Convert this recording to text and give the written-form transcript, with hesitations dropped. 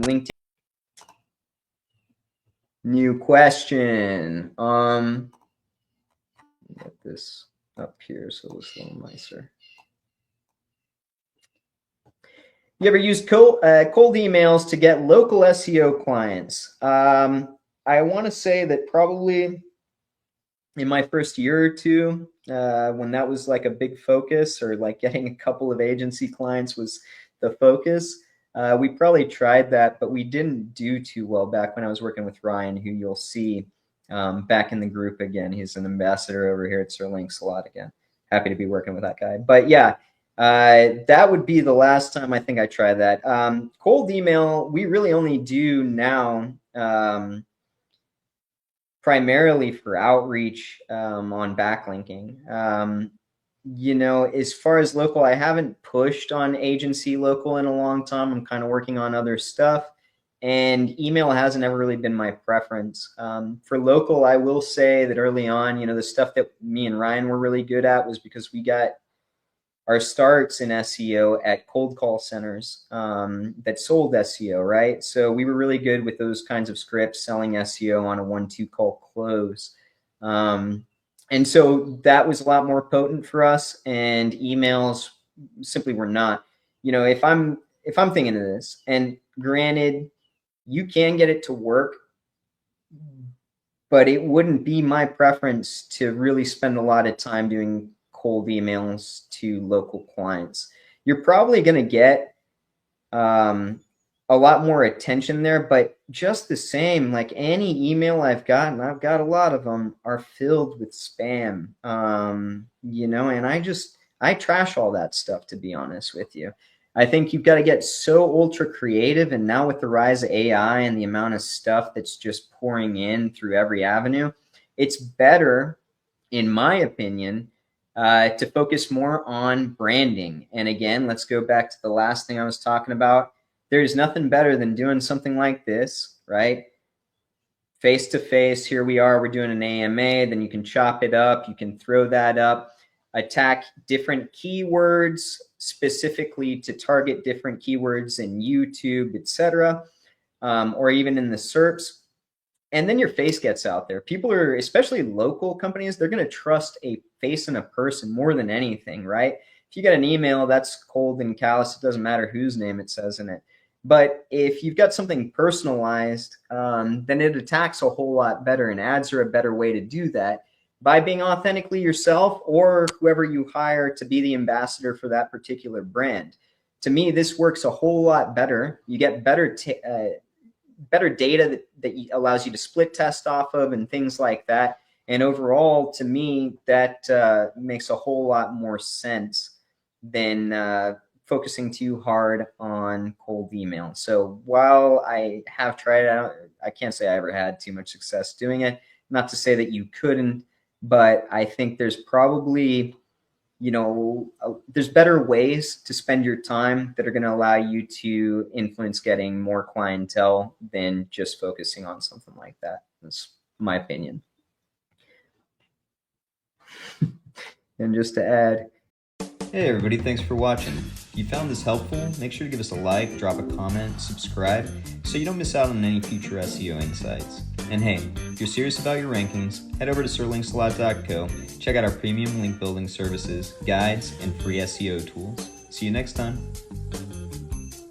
LinkedIn. New question. Get this up here so it's a little nicer. You ever used cold emails to get local SEO clients? I want to say that probably in my first year or two, when that was like a big focus, or like getting a couple of agency clients was the focus, we probably tried that, but we didn't do too well back when I was working with Ryan, who you'll see back in the group again. He's an ambassador over here at SirLinksalot again. Happy to be working with that guy. But yeah, that would be the last time I think I tried that. Cold email, we really only do now primarily for outreach on backlinking. You know, as far as local, I haven't pushed on agency local in a long time. I'm kind of working on other stuff, and email hasn't ever really been my preference. For local, I will say that early on, you know, the stuff that me and Ryan were really good at was because we got our starts in SEO at cold call centers that sold SEO, right? So we were really good with those kinds of scripts, selling SEO on a 1-2 call close. And so that was a lot more potent for us, and emails simply were not. You know, if I'm thinking of this, and granted, you can get it to work, but it wouldn't be my preference to really spend a lot of time doing cold emails to local clients. You're probably going to get a lot more attention there, but just the same, like any email I've gotten, I've got a lot of them, are filled with spam. You know, and I trash all that stuff, to be honest with you. I think you've got to get so ultra creative, and now with the rise of AI and the amount of stuff that's just pouring in through every avenue, it's better, in my opinion, to focus more on branding. And again, let's go back to the last thing I was talking about. There's nothing better than doing something like this, right? Face to face, here we are, we're doing an AMA, then you can chop it up, you can throw that up, attack different keywords specifically to target different keywords in YouTube, etc., or even in the SERPs. And then your face gets out there. People are, especially local companies, they're going to trust a face and a person more than anything, right? If you get an email that's cold and callous, it doesn't matter whose name it says in it. But if you've got something personalized, then it attacks a whole lot better, and ads are a better way to do that by being authentically yourself, or whoever you hire to be the ambassador for that particular brand. To me, this works a whole lot better. You get better data that allows you to split test off of and things like that. And overall, to me, that makes a whole lot more sense than focusing too hard on cold email. So while I have tried it out, I can't say I ever had too much success doing it. Not to say that you couldn't, but I think there's probably, you know, there's better ways to spend your time that are going to allow you to influence getting more clientele than just focusing on something like that. That's my opinion. And just to add, hey everybody, thanks for watching. If you found this helpful, make sure to give us a like, drop a comment, subscribe, so you don't miss out on any future SEO insights. And hey, if you're serious about your rankings, head over to SirLinksalot.co, check out our premium link building services, guides, and free SEO tools. See you next time.